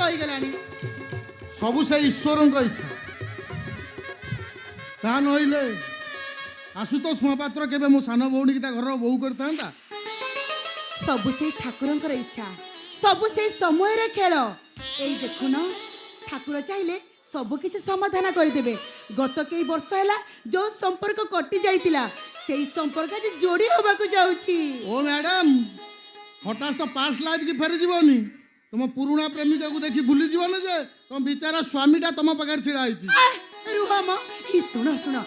ରହିଗଲାଣି। ସବୁ ସେ ଈଶ୍ୱରଙ୍କ ଇଚ୍ଛା। ତା ନଇଲେ ଆଶୁତୋଷ ମହାପାତ୍ର କେବେ ମୋ ସାନ ଭଉଣୀ କି ତା ଘରର ବୋହୂ କରିଥାନ୍ତା? ସବୁ ସେଇ ଠାକୁରଙ୍କର ଇଚ୍ଛା, ସବୁ ସେଇ ସମୟର ଖେଳ। ଏଇ ଦେଖୁନ, ଠାକୁର ଚାହିଁଲେ ସବୁ କିଛି ସମାଧାନ କରିଦେବେ। ଗତ କେଇ ବର୍ଷ ହେଲା ଯୋଉ ସମ୍ପର୍କ କଟି ଯାଇଥିଲା ସେଇ ସମ୍ପର୍କ ଆଜି ଯୋଡ଼ି ହବାକୁ ଯାଉଛି। ଓ ମ୍ୟାଡାମ, ହଠାତ୍ ତ ପାଷ୍ଟ ଲାଇଫ୍ କି ଫେରିଯିବନି। ତମ ପୁରୁଣା ପ୍ରେମିକକୁ ଦେଖି ଭୁଲିଯିବନି ଯେ ତମ ବିଚାରା ସ୍ୱାମୀଟା ତମ ପାଖରେ ଛିଡ଼ା ହେଇଛି। ରୁହ ମ, ଶୁଣ ଶୁଣ,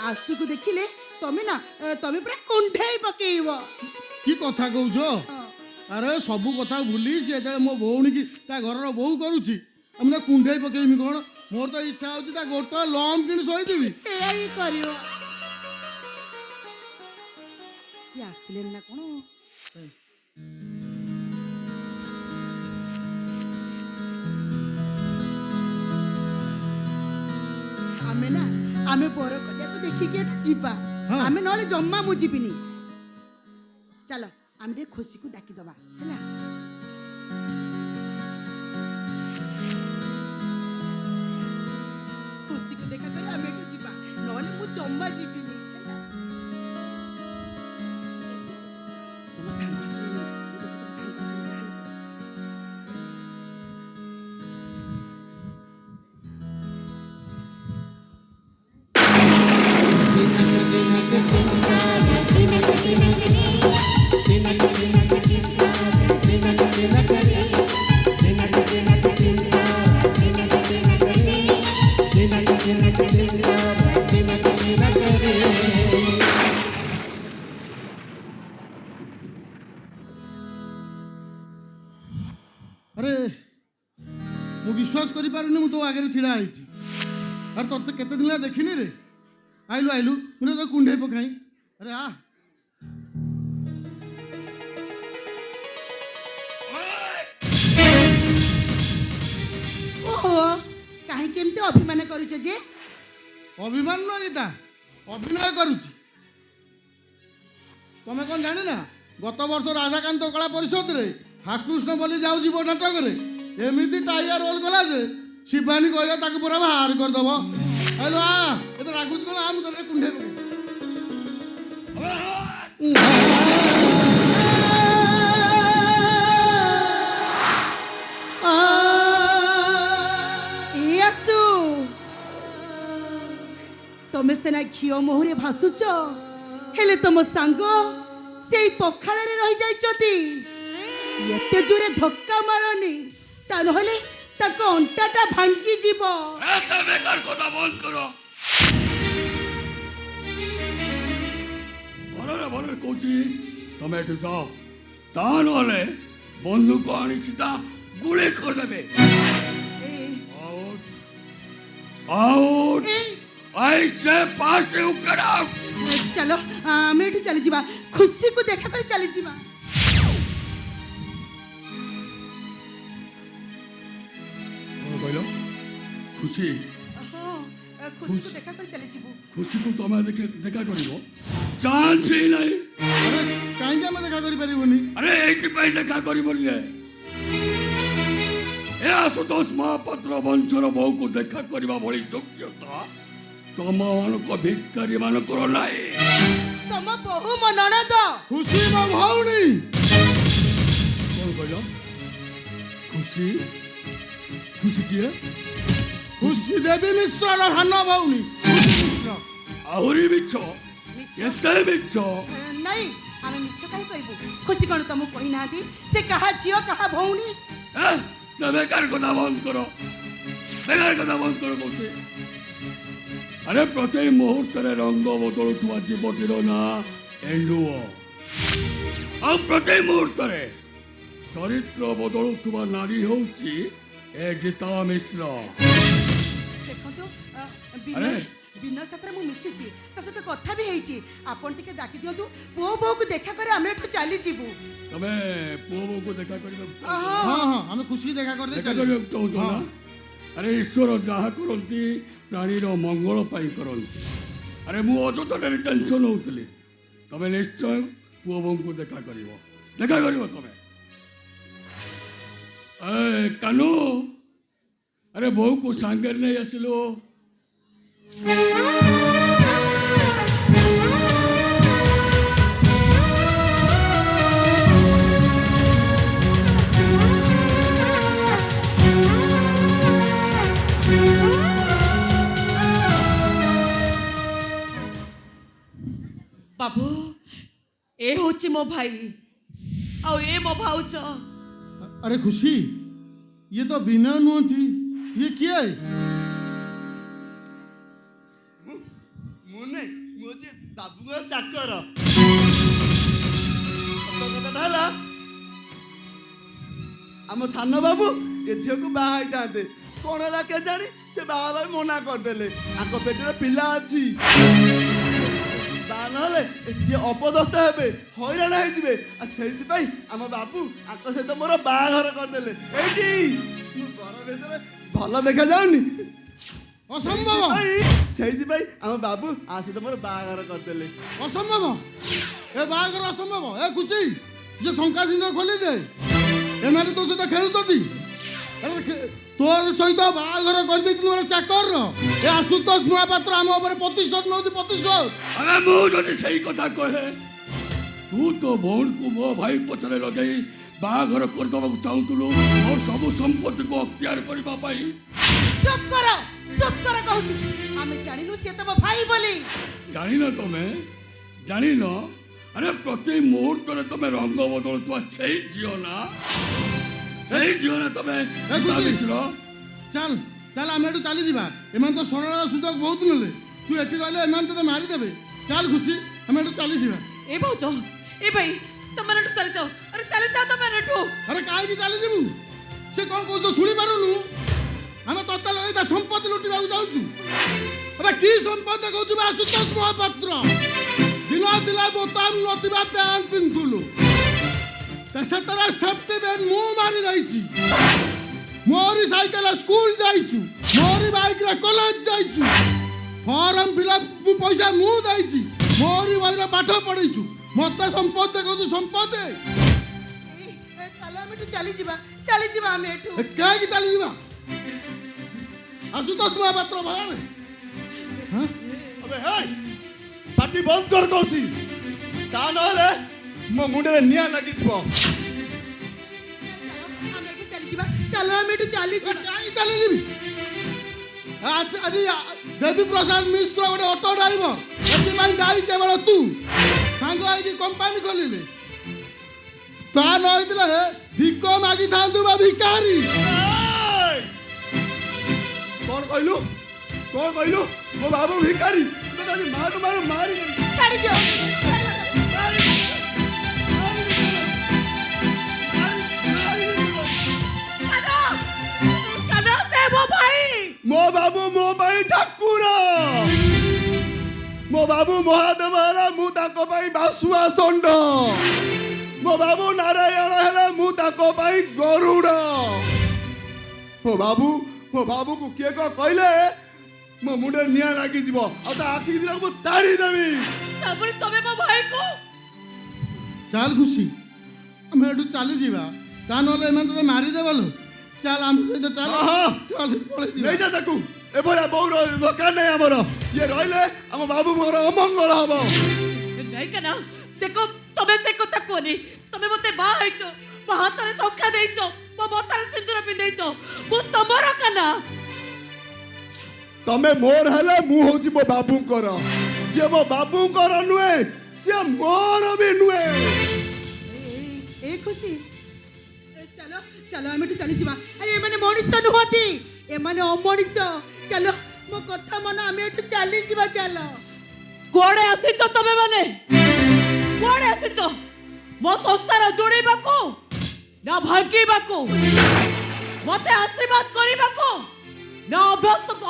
ଆସୁକୁ ଦେଖିଲେ ତମେ ପୁରା କୁଣ୍ଢେଇ ପକେଇବ। କି କଥା କହୁଛ? ଆରେ ସବୁ କଥା ଭୁଲି ସେ ଯେତେବେଳେ ମୋ ଭଉଣୀ କି ତା ଘରର ବୋହୂ କରୁଛି, ଆମେ କୁଣ୍ଢେଇ ପକେଇମି କ'ଣ? ମୋର ତ ଇଚ୍ଛା ହଉଛି ତା ଗୋଡ ଲମ୍ କିଣି ଶୋଇଥିବି। ସେଇଆ ହିଁ କରିବ। ଆସିଲେନି ନା କ'ଣ? ଆମେ ବର କନ୍ୟାକୁ ଦେଖିକି ଏଠୁ ଯିବା। ଆମେ ନହେଲେ ଜମା ମୁଁ ଯିବିନି। ଚାଲ ଆମେ ଟିକେ ଖୁସିକୁ ଡାକିଦବା ହେଲା। ଖୁସିକୁ ଦେଖା କରି ଆମେ ଏଠୁ ଯିବା, ନହେଲେ ମୁଁ ଜମା ଯିବିନି ହେଲା। ତମ ସାଙ୍ଗ ଆସିଲେନି। ଆରେ ମୁଁ ବିଶ୍ୱାସ କରିପାରୁନି ମୁଁ ତୋ ଆଗରେ ଛିଡ଼ା ହେଇଛି। ଆରେ ତୋତେ କେତେ ଦିନ ଦେଖିନି ରେ। ଆଇଲୁ ମୁଁ ତ କୁଣ୍ଢେଇ ପକାଇ। ଆରେ ଆ ଓହୋ, କାହିଁକି ଏମିତି ଅଭିମାନ କରୁଛ ଯେ? ଅଭିମାନ ନୁହେଁ ଗୀତା, ଅଭିନୟ କରୁଛି। ତମେ କ'ଣ ଜାଣିନା, ଗତ ବର୍ଷ ରାଧାକାନ୍ତ କଳା ପରିଷଦରେ ହାକୃଷ୍ଣ ବୋଲି ଯାଉ ଯିବ ନାଟକରେ ଏମିତି ଟାଇଆ ରୋଲ କଲା ଯେ ଶିବାନୀ କହିଲା ତାକୁ ପୁରା ବାହାର କରିଦବ। ଆଇଲୁ ଆ, ଏତେ ରାଗୁଛି କ'ଣ? ମୁଁ ତୋତେ କୁଣ୍ଢେଇ ପକେଇ। ଆସୁ, ତମେ ସିନା ଘିଅ ମୋହରେ ଭାସୁଛ, ହେଲେ ତମ ସାଙ୍ଗ ସେଇ ପଖାଳରେ ରହିଯାଇଛନ୍ତି। ଏତେ ଜୋରେ ଧକ୍କା ମାରନି, ତା ନହେଲେ ତାଙ୍କ ଅଣ୍ଟାଟା ଭାଙ୍ଗି ଯିବ। ବେକାର କଥା ବନ୍ଦ କର। ଭଲରେ କହୁଛି, ତମେ ଏଠୁ ଯାଅ। ତା ନହେଲେ ବନ୍ଧୁକ ଆଣି ସିଧା ଗୁଳି କରିଦେବେ। Out. I say fast, you get out. ଚାଲ ଆମେ ଏଠୁ ଚାଲିଯିବା, ଖୁସିକୁ ଦେଖା କରି ଚାଲିଯିବା। କ'ଣ କହିଲ? ଖୁସି? ଖୁସିକୁ ଦେଖା କରି ଚାଲିଯିବୁ। ଖୁସିକୁ ତମେ ଦେଖା କରିବ? ଚାନ୍ସ ହିଁ ନାହିଁ। ଆରେ କାହିଁକି ଆମେ ଦେଖା କରିପାରିବୁନି? ଆରେ ଏଇଥିପାଇଁ ଦେଖା କରିବନି ଯେ ଏ ଆଶୁତୋଷ ମହାପାତ୍ର ବଂଶର ବୋହୂକୁ ଦେଖା କରିବା ଭଳି ଯୋଗ୍ୟତା ତମମାନଙ୍କ ଭିକାରୀ ମାନଙ୍କର ନାହିଁ। ତମ ବୋହୂ ମୋ ନଣନ୍ଦ। ଖୁସି ମୋ ଭଉଣୀ। କ'ଣ କହିଲ? ଖୁସି? ଖୁସି କିଏ? ଖୁସି ଦେବୀ ମିଶ୍ରର ସାନ ଭଉଣୀ ମିଶ୍ର। ଆହୁରି ମିଛ? ଏତେ ମିଛ? ନାଇଁ, ଆମେ ମିଛ କାହିଁ କହିବୁ? ଖୁସି କ'ଣ ତମକୁ କହିନାହାନ୍ତି ସେ କାହା ଝିଅ କାହା ଭଉଣୀ? ସେ ବେକାର କଥା ବନ୍ଦ କର। ବେକାର କଥା ବନ୍ଦ କର କହୁଛି। ଆରେ ପ୍ରତି ମୁହୂର୍ତ୍ତରେ ରଙ୍ଗ ବଦଳୁଥିବା ଜୀବଟିର ନାଁ ଏଣ୍ଡୁଅ। ଆଉ ପ୍ରତି ମୁହୂର୍ତ୍ତରେ ଚରିତ୍ର ବଦଳୁଥିବା ନାରୀ ହେଉଛି ଏ ଗୀତା ମିଶ୍ର। ଦେଖନ୍ତୁ, ଆରେ ବିନୟ ସାଥିରେ ମୁଁ ମିଶିଛି, ତା ସହିତ କଥା ବି ହେଇଛି। ଆପଣ ଟିକେ ଡାକି ଦିଅନ୍ତୁ, ପୁଅ ବୋହୂକୁ ଦେଖା କରି ଆମେ ଏଠୁ ଚାଲିଯିବୁ। ତମେ ପୁଅ ବୋହୂକୁ ଦେଖା କରିବାକୁ ହଁ ଆମେ ଖୁସି ଦେଖା କରିବାକୁ ଚାହୁଁଛ ନା? ଆରେ ଈଶ୍ୱର ଯାହା କରନ୍ତି ପ୍ରାଣୀର ମଙ୍ଗଳ ପାଇଁ କରନ୍ତି। ଆରେ ମୁଁ ଅଯଥାରେ ଟେନସନ୍ ହେଉଥିଲି। ତମେ ନିଶ୍ଚୟ ପୁଅ ବୋହୂଙ୍କୁ ଦେଖା କରିବ ତମେ। କାନୁ ଆରେ ବୋଉକୁ ସାଙ୍ଗରେ ନେଇ ଆସିଲୁ। बाबू ए होची मो भाई ଆଉ ଏ ମୋ ଭାଉଜ। अरे खुशी, ये तो बिना नुहति, ये किए? मुने मुझे बाबू चाकर ହେଲା ଆମ ସାନ ବାବୁ ଏ ଝିଅକୁ ବାହା ହେଇଥାନ୍ତେ, କଣ ହେଲା କେଜାଣି ସେ ବାହା ପାଇଁ ମନା କରିଦେଲେ। ଆଙ୍କ ପେଟରେ ପିଲା ଅଛି, ବାହା ନହେଲେ ଇଏ ଅପଦସ୍ତ ହେବେ, ହଇରାଣ ହେଇଯିବେ। ଆଉ ସେଇଥିପାଇଁ ଆମ ବାବୁ ଆଙ୍କ ସହିତ ମୋର ବାହାଘର କରିଦେଲେ। ଏଇଠି ମୁଁ ବର ବେଶରେ ଭଲ ଦେଖାଯାଉନି, ଅସମ୍ଭବ, ସେଇଥିପାଇଁ ଆମ ବାବୁ ଆ ସହିତ ମୋର ବାହାଘର କରିଦେଲେ। ଅସମ୍ଭବ, ଏ ବାହାଘର ଅସମ୍ଭବ। ଏ ଖୁସି, ଯେ ଶଙ୍କା ସିନ୍ଦୁର ଖୋଲି ଦେ, ଏମାନେ ତୋ ସହିତ ଖେଳୁଛନ୍ତି। ତୋର ସହିତ ବାହାଘର କରିଦେଇଥିଲି ମୋର ଚାକରର। ଏ ଆଶୁତୋଷ ମହାପାତ୍ର ଆମ ଉପରେ ପ୍ରତିଶୋଧ ନେଉଛି, ପ୍ରତିଶୋଧ। ଆରେ ମୁଁ ଯଦି ସେଇ କଥା କହେ, ତୁ ତୋ ଭଉଣୀକୁ ମୋ ଭାଇ ପଛରେ ଲଗେଇ ବାହାଘର କରିଦେବାକୁ ଚାହୁଁଥିଲୁ ମୋର ସବୁ ସମ୍ପତ୍ତିକୁ ଅକ୍ତିଆର କରିବା ପାଇଁ। ଚୁପ୍ କର କହୁଛି। ଆମେ ଜାଣିନୁ ସିଏ ତମ ଭାଇ ବୋଲି। ଜାଣିନ ତମେ, ଜାଣିନ? ଆରେ ପ୍ରତି ମୁହୂର୍ତ୍ତରେ ତମେ ରଙ୍ଗ ବଦଳୁଥିବା ସେଇ ଝିଅ ନା, ସେଇ ଝିଅ ନା ତମେ ଚାଲିଥିଲ। ଚାଲ ଚାଲ ଆମେ ଏଠୁ ଚାଲିଯିବା। ଏମାନେ ତ ଶରଣାର ସୁଯୋଗ ବହୁତ ନେଲେ। ତୁ ଏଠି ରହିଲେ ଏମାନେ ତତେ ମାରିଦେବେ। ଚାଲ ଖୁସି, ଆମେ ଏଠୁ ଚାଲିଯିବା। ଏ ଭାଉଜ ଏ ଭାଇ ତମେ ଏଠୁ ଚାଲି ଯାଅ। ଆରେ ଚାଲି ଯାଅ ତମେ ଏଠୁ। ଆରେ କାହିଁକି ଚାଲିଯିବୁ? ସେ କ'ଣ କହୁଛୁ ଶୁଣି ପାରୁନୁ? ଆମେ ତତେ ଲଗେଇ ତା ସମ୍ପତ୍ତି ଲୁଟିବାକୁ ଯାଉଛୁ। ଏବେ କି ସମ୍ପତ୍ତି କହୁଛୁ ବା ଆଶୁତୋଷ ମହାପାତ୍ର? ଦିନ ଦିନ ବୋତାମ ନଥିବା ପ୍ୟାଣ୍ଟ ପିନ୍ଧୁଥିଲୁ, ସେଥିରେ ସେଫ୍ଟି ବେଲ୍ଟ ମୁଁ ମାରି ଦେଇଛି। ମୋରି ସାଇକେଲ ସ୍କୁଲ ଯାଇଛୁ, ମୋରି ବାଇକରେ କଲେଜ ଯାଇଛୁ, ଫର୍ମ ଫିଲ୍ଅପ୍ ପଇସା ମୁଁ ଦେଇଛି, ମୋରି ବହିରେ ପାଠ ପଢିଛୁ। ମତେ ସମ୍ପତ୍ତି କହୁଛୁ ସମ୍ପତ୍ତି? ଚାଲ ଆମେ ଏଠୁ ଚାଲିଯିବା ଆମେ ଏଠୁ। କାହିଁକି ଚାଲିଯିବା? ଆଶୁତୋଷ ମହାପାତ୍ର ଭୟରେ अबे हे पार्टी बंद कर कौची, ता नहले मो मुंडे निया लागि जिवो। ଆମେ ଏଠୁ ଚାଲିଯିବା, ଚାଲ ଆମେ ଏଠୁ ଚାଲିଯିବା। କାହିଁକି ଚାଲିଯିବି? ଆଜି ଦେବୀ ପ୍ରସାଦ ମିଶ୍ର ଗୋଟେ ଅଟୋ ଡ୍ରାଇଭର, ସେଥିପାଇଁ ଦାୟୀ କେବଳ ତୁ। ସାଙ୍ଗ ହେଇକି କମ୍ପାନୀ ଖୋଲିଲେ, ତା ନ ହେଇଥିଲେ ଭିକ ମାଗିଥାନ୍ତୁ ବା ଭିକାରୀ। कौन कहलु मो बाबू भिखारी मारू मारू मारी ଛାଡ଼ି ଦିଅ। କାନ ସେ ମୋ ଭାଇ। मो बाबू मो भाई ठाकुर, मो बाबू महादेव है मु ताको भाई बासुआ षंड, मो बाबू नारायण है मु ताको भाई गरुड़। मो बाबू को किए को कहले मो मुंडे निया लागी जीवो आ ता आखि दिन को ताड़ी देबी। ତାପରେ ତମେ ମୋ ଭାଇକୁ। ଚାଲ ଖୁସି, ଆମେ ଏଠୁ ଚାଲିଯିବା। ତା ନହେଲେ ଏମାନେ ତତେ ମାରିଦେବେ ଲୋ। ଚାଲ ଆମ ସହିତ ଚାଲ, ଚାଲ ପଳେଇଯିବା। नहीं जा ताकू ए भला बहु दरकार नहीं हमर, ये रहले हम बाबू मोर अमंगल हबो। ନାଇଁ କାନ ଦେଖ ତମେ ସେ କଥା କୁହନି। ତମେ ମତେ ବାହା ହେଇଛ, ମୋ ହାତରେ ଶଙ୍ଖା ଦେଇଛ, ମୋ ମଥାରେ ସିନ୍ଦୁର ପିନ୍ଧେଇଛ, ମୁଁ ତମର କାନ। तमे मोर हेले मु होची मो बाबूंकर, जे मो बाबूंकर नुए से मोर भी नुए। ଏ ଖୁସି, ଚାଲ ଚାଲ ଆମେ ଏଠୁ ଚାଲିଯିବା। ଆରେ ଏମାନେ ମଣିଷ ନୁହନ୍ତି, ଏମାନେ ଅମଣିଷ। ଚାଲ ମୋ କଥା ମାନ, ଆମେ ଏଠୁ ଚାଲିଯିବା। ଚାଲ। କୁଆଡେ ଆସିଛ ତମେ ମାନେ? କୁଆଡେ ଆସିଛ? ମୋ ସଂସାର ଯୋଡେଇବାକୁ ନା ଭାଙ୍ଗିବାକୁ? ମତେ ଆଶୀର୍ବାଦ କରିବାକୁ ନା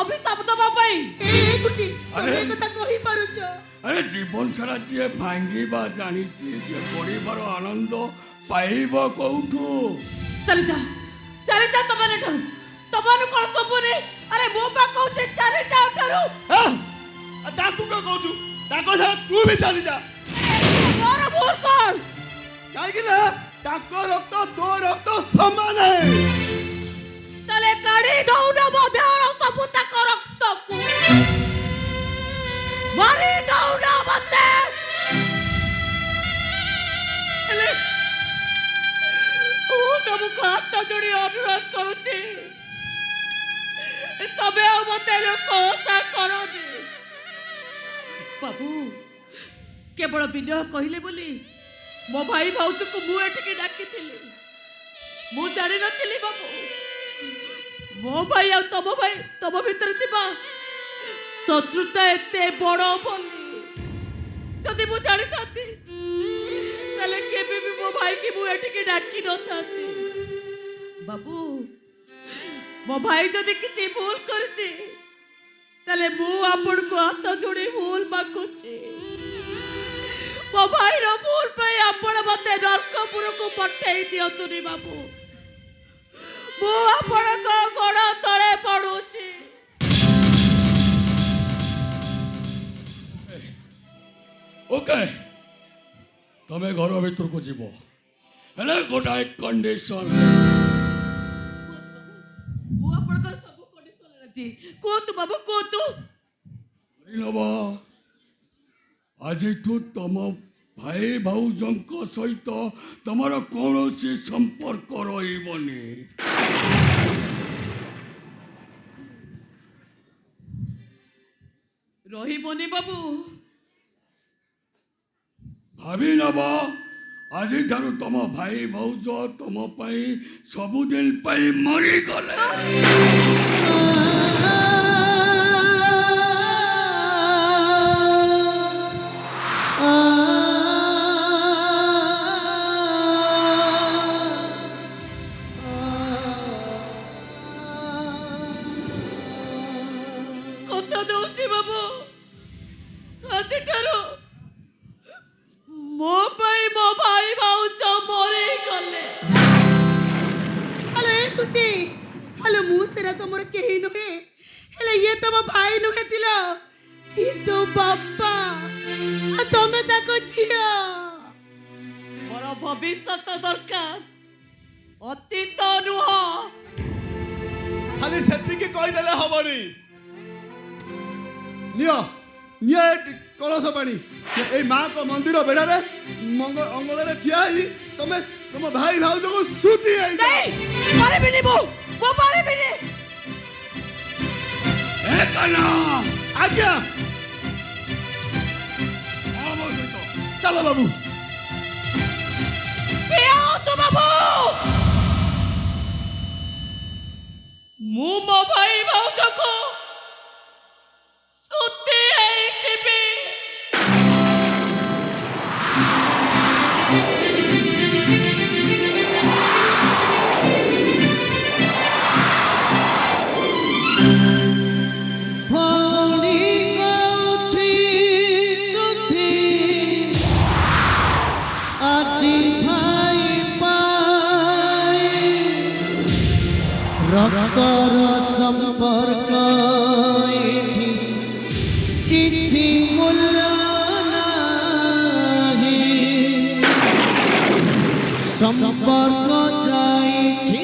ଅଭିଶାପ ଦେବା ପାଇଁ? ଏ ଖୁସି, ତମେ ଏ କଥା କହିପାରୁଛ? ଆରେ ଜୀବନ ସାରା ଯିଏ ଭାଙ୍ଗିବା ଜାଣିଛି ସିଏ ଗଢ଼ିବାର ଆନନ୍ଦ ପାଇବ କୋଉଠୁ? ଚାଲି ଯା ତମେ ଠାରୁ। ତମର କଣ ସବୁନି? ଆରେ ମୁଁ ପା କହୁଛି ଚାଲି ଯା ଠାରୁ। ताकू का कहू ताको से तू भी चली जा। ମୋର ଭୁଲ କଣ? काहे कि ना ताको रक्त दो रक्त समान है। ତାହେଲେ କାଢି ଦଉନ ମୋ ଦେହର ସବୁ ତାକ ରକ୍ତକୁ ମାରି ଦଉନ ମତେ ହେଲେ ମୁଁ ତମକୁ ହାତ ଯୋଡ଼ି ଅନୁରୋଧ କରୁଛି ତମେ ଆଉ ମତେ ଲୋକ କରନି ବାବୁ କେବଳ ବିନୟ କହିଲେ ବୋଲି ମୋ ଭାଇ ଭାଉଜକୁ ମୁଁ ଏଠିକି ଡାକିଥିଲି ମୁଁ ଜାଣିନଥିଲି ବାବୁ ମୋ ଭାଇ ଆଉ ତମ ଭିତରେ ଥିବା ଶତ୍ରୁତା ଏତେ ବଡ଼ ବୋଲି ଯଦି ମୁଁ ଜାଣିଥାନ୍ତି ତାହେଲେ କେବେ ବି ମୋ ଭାଇକି ମୁଁ ଏଠିକି ଡାକି ନଥାନ୍ତି ବାବୁ ମୋ ଭାଇ ଯଦି କିଛି ଭୁଲ କରିଛି ତାହେଲେ ମୁଁ ଆପଣଙ୍କୁ ହାତ ଯୋଡ଼ି ଭୁଲ ମାଗୁଛି ମୋ ଭାଇର ଭୁଲ ପାଇଁ ଆପଣ ମତେ ନର୍କପୁରକୁ ପଠେଇ ଦିଅନ୍ତୁନି ବାବୁ ମୁଁ ଆପଣଙ୍କ ଗୋଡ଼ ତଳେ ପଡୁଛି ଓକେ ତମେ ଘର ଭିତରକୁ ଯିବ ହେଲେ ଗୋଟାଏ କଣ୍ଡିସନ ମୁଁ ଆପଣଙ୍କର ସବୁ କଣ୍ଡିସନରେ ଅଛି କୁହନ୍ତୁ ବାବୁ କୁହନ୍ତୁ ନେବ ଆଜିଠୁ ତମ ଭାଇ ଭାଉଜଙ୍କ ସହିତ ତମର କୌଣସି ସମ୍ପର୍କ ରହିବନି ରହିବନି ବାବୁ ଭାବି ନେବ ଆଜିଠାରୁ ତମ ଭାଇ ଭାଉଜ ତମ ପାଇଁ ସବୁଦିନ ପାଇଁ ମରିଗଲେ କଥା ଦଉଛି ବାବୁ ଆଜିଠାରୁ ମୋ ପାଇଁ ମୋ ଭାଇ ଭାଉଜ ମରିଗଲେ ହ୍ୟାଲୋ ଖୁସି ହ୍ୟାଲୋ ମୁଁ ସେରା ତମର କେହି ନୁହେଁ ହେଲେ ଇଏ ତମ ଭାଇ ନୁହେଁ ଥିଲ ସିଏ ତ ବାପା ଆଉ ତମେ ତାଙ୍କ ଝିଅ ମୋର ଭବିଷ୍ୟତ ଦରକାର ଅତୀତ ନୁହଁ ଖାଲି ସେତିକି କହିଦେଲେ ହବନି ନିଅ ନିଅ କଳସ ପାଣି ଏଇ ମାଙ୍କ ମନ୍ଦିର ବେଢାରେ ଅଙ୍ଗଳରେ ଠିଆ ହେଇ ତମେ ତମ ଭାଇ ଭାଉଜକୁ ଶୁତି ପାରିବିନି ମୁଁ ପାରିବିନି ଏ କାହ୍ନା ଆଜ୍ଞା ଆମ ସହିତ ଚାଲ ବାବୁ ପିଆନ୍ତୁ ବାବୁ ମୁଁ ମୋ ଭାଇ ଭାଉଜକୁ ଶୁତି ହେଇଯିବି ରକ୍ତର ସମ୍ପର୍କ ଏଠି କିଛି ମୂଲ୍ୟ ନାହିଁ ସମ୍ପର୍କ ଯାଇଛି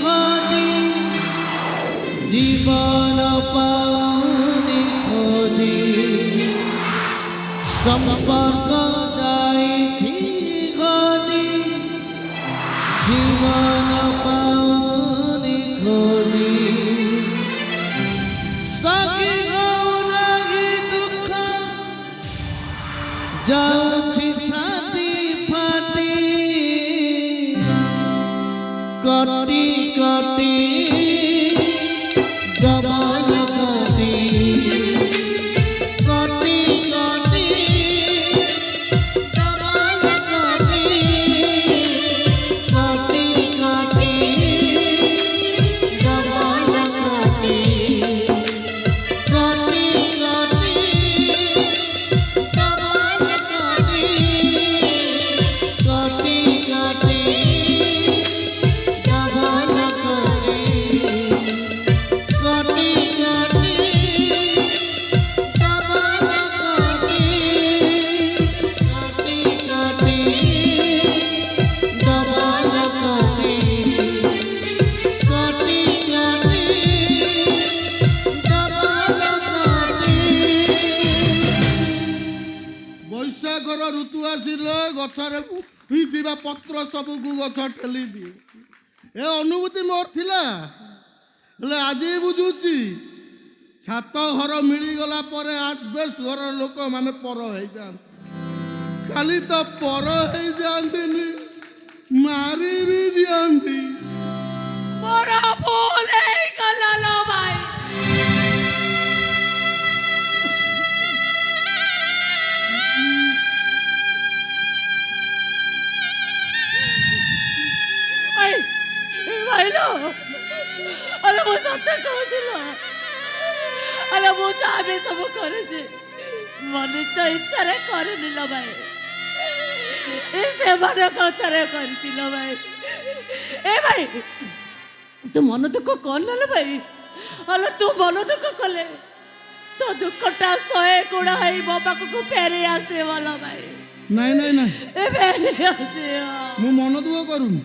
ହଜି ଜୀବନ ପାଉନି ଖୋଜି ସମ୍ପର୍କ ଯାଇଛି ହଜି ଜୀବନ ପାଉନି ଖୋଜି ସଖୀ ଗୌରାଗୀ ଦୁଃଖ ଯାଉଛି ଛାତି ଫାଟି କଟି କଟି ଜମାଇ କଟି କଟି କଟି ଜମାଇ କଟି କଟି କଟି ଜମାଇ କଟି କଟି କଟି ଜମାଇ କଟି ବାହାଘର ଋତୁ ଆସିଲେ ଗଛରେ ଥିବା ପତ୍ର ସବୁକୁ ଗଛ ଠେଲି ଦିଏ। ଏ ଅନୁଭୂତି ମୋର ଥିଲା, ହେଲେ ଆଜି ବୁଝୁଛି ଛାତ ଘର ମିଳିଗଲା ପରେ ଆଜବେଷ୍ଟ ଘର ଲୋକମାନେ ପର ହେଇଯାଆନ୍ତି। ଖାଲି ତ ପର ହେଇଯାଆନ୍ତିନି, ମାରି ବି ଦିଅନ୍ତି। ମୋର ଭୁଲ ହେଇଗଲା ଲୋ ଭାଇ। ভাইলো আরে ମୁଁ ସତ କହୁଛି ଲୋ। ଆରେ ମୁଁ ଯାହା ସବୁ କରିଛି ମୋ ନିଜ ଇଚ୍ଛାରେ କରିନି ଲୋ ଭାଇ। ସେମାନେ କଥାରେ କରିଛି ଲୋ ଭାଇ। ଏ ଭାଇ ତୁ ମନ ଦୁଃଖ କରନା ଲୋ ଭାଇ। ହେଲେ ତୁ ମନ ଦୁଃଖ କଲେ ତୋ ଦୁଃଖଟା 100 ଗୁଣ ହେଇ ମୋ ପାଖକୁ ଫେରି ଆସିବ ଲୋ ଭାଇ। ନାଇଁ ନାଇଁ ନାଇଁ, ଏ ଫେରି ଆସିବ। ମୁଁ ମନ ଦୁଃଖ କରୁନି,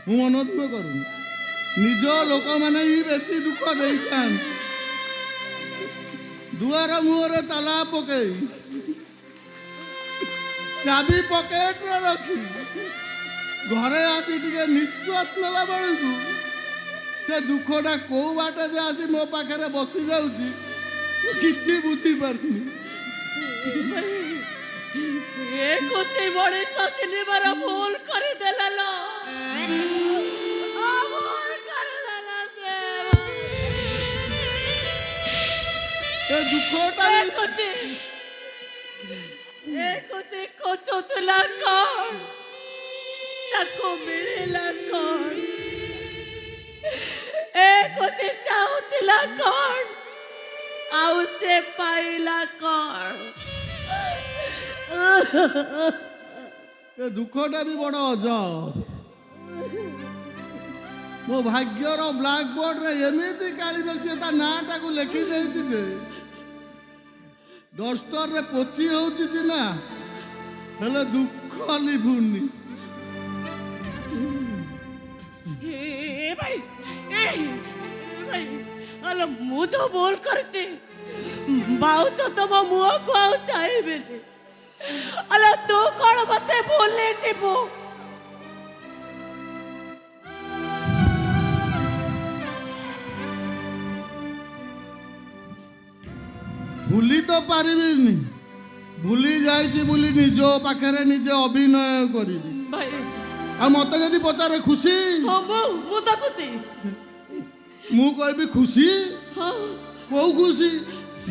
ମୁଁ ମନ ଦୁଃଖ କରୁନି। ନିଜ ଲୋକମାନେ ହିଁ ବେଶୀ ଦୁଃଖ ଦେଇଥାନ୍ତି। ଦୁଆର ମୁହଁରେ ତାଲା ପକେଇ ଚାବି ପକେଟରେ ରଖି ଘରେ ଆସି ଟିକେ ନିଶ୍ୱାସ ନେଲା ବେଳକୁ ସେ ଦୁଃଖଟା କୋଉ ବାଟେ ଯେ ଆସି ମୋ ପାଖରେ ବସି ଯାଉଛି ମୁଁ କିଛି ବୁଝିପାରୁନି। ଏ ଖୁସି ମଣିଷ ଚିହ୍ନିବାର ଭୁଲ କରିଦେଲା ଲୋ। ଭୁଲ କରିଦେଲା ସେ। ଏ ଦୁଃଖଟା ଏ ଖୁସି ଖୋଜୁଥିଲା କଣ, ତାକୁ ମିଳିଲା କଣ? ଏ ଖୁସି ଚାହୁଁଥିଲା କଣ, ଆଉ ସେ ପାଇଲା କଣ? ଏ ଦୁଃଖଟା ବି ବଡ଼ ଅଜବ। ମୋ ଭାଗ୍ୟର ବ୍ଲାକ୍ ବୋର୍ଡରେ ଏମିତି କାଳିରେ ସିଏ ତା ନାଁଟାକୁ ଲେଖି ଦେଇଛି ଯେ ଡଷ୍ଟରରେ ପୋଛି ହଉଛି ସିନା, ହେଲେ ଦୁଃଖ ଲିଭୁନି। ଭାଇ ଭାଇ ଆଲୋ ମୁଁ ଯୋଉ ଭୁଲ କରିଛି ଭାଉଜ ତମ ମୁହଁକୁ ଆଉ ଚାହିଁବିନି। ଆଲୋ ତୁ କଣ ମତେ ଭୁଲି ଯିବୁ? ଭୁଲି ତ ପାରିବିନି, ଭୁଲି ଯାଇଛି ବୋଲି ନିଜ ପାଖରେ ନିଜେ ଅଭିନୟ କରିବି। ଭାଇ ଆଉ ମତେ ଯଦି ପଚାରେ ଖୁସି, ହଁ ମୁଁ ତ ଖୁସି। ମୁଁ କହିବି ଖୁସି? ହଁ କୋଉ ଖୁସି?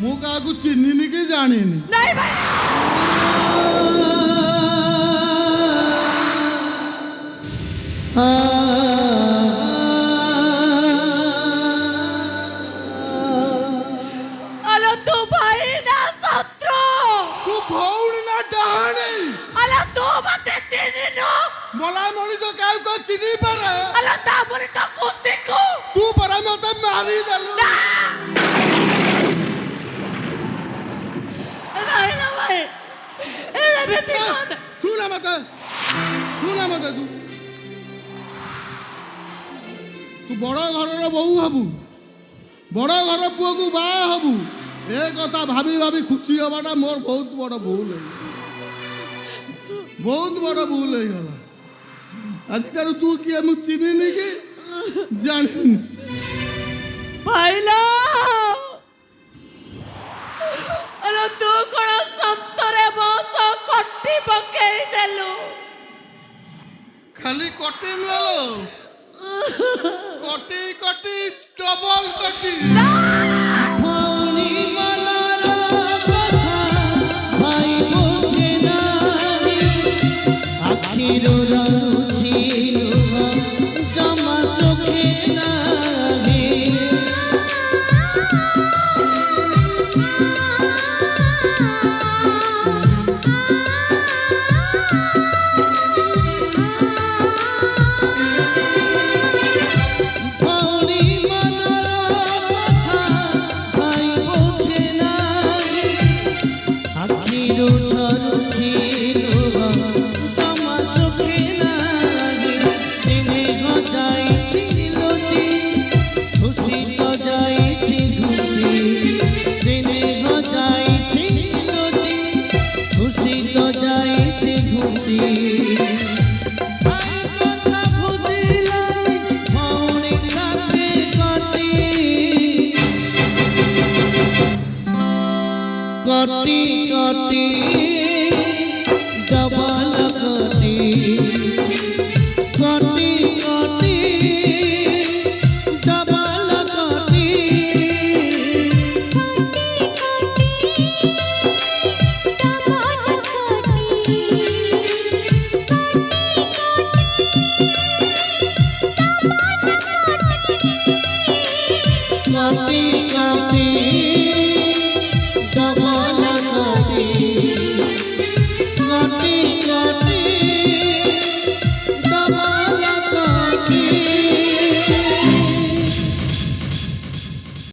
ମୁଁ କାହାକୁ ଚିହ୍ନିନି କି ଜାଣିନି। ନାଇଁ ଭାଇ ଆଲୋ ତୁ ଭାଇ ନା ଶତ୍ରୁ? ତୁ ଭଉଣୀ ନା ଡାହାଣୀ? ଆଲୋ ତୁ ମତେ ଚିହ୍ନିନୁ? ମଲା ମଣିଷ କାହାକୁ ଚିହ୍ନି ପାରେ? ଆଲୋ ତା ବୋଲି ତ ଖୁସିକୁ ତୁ ପରା ମତେ ମାରିଦେଲୁ। ନାଇଁ ନା ଭାଇ ଏମିତି କଣ? ଶୁଣ ମତେ, ଶୁଣ ମତେ, ତୁ ବଡ଼ ଘରର ବୋହୂ ହବୁ, ବଡ଼ ଘର ପୁଅକୁ ବାହା ହବୁ, ଏ କଥା ଭାବି ଭାବି ଖୁସି ହବାଟା ମୋର ବହୁତ ବଡ଼ ଭୁଲ ହେଇଗଲା, ବହୁତ ବଡ଼ ଭୁଲ ହେଇଗଲା। ଆଜିଠାରୁ ତୁ କିଏ ମୁଁ ଚିହ୍ନିନି କି ଜାଣିନି। ଭାଇଲୋ ଆଲୋ ତୁ କଣ ସତରେ ବସ କଟି ପକେଇ ଦେଲୁ? ଖାଲି କଟି ନୁହେଁ, କଟି କଟି ଡବଲ କଟି। ଭଉଣୀ ମନର କଥା ଭାଇ ବୁଝେ ନାହିଁ, ଆଖିରୁ ରହୁଛି ଲୁହ ଜମା ସୁଖେ ନାହିଁ। ଭଉଣୀ ମନର କଥା ଭାଇ ବୁଝେ ନାହିଁ, ଆଖିରୁ ଝରୁଛି ଲୁହ ଜମା ସୁଖେ ନାହିଁ। ସ୍ନେହ ଯାଇଛି ଲୁଚି, ଖୁସି ତ ଯାଇଛି ଘୁଞ୍ଚି। ସ୍ନେହ ଯାଇଛି ଲୁଚି, কটি কটি জবাল কটি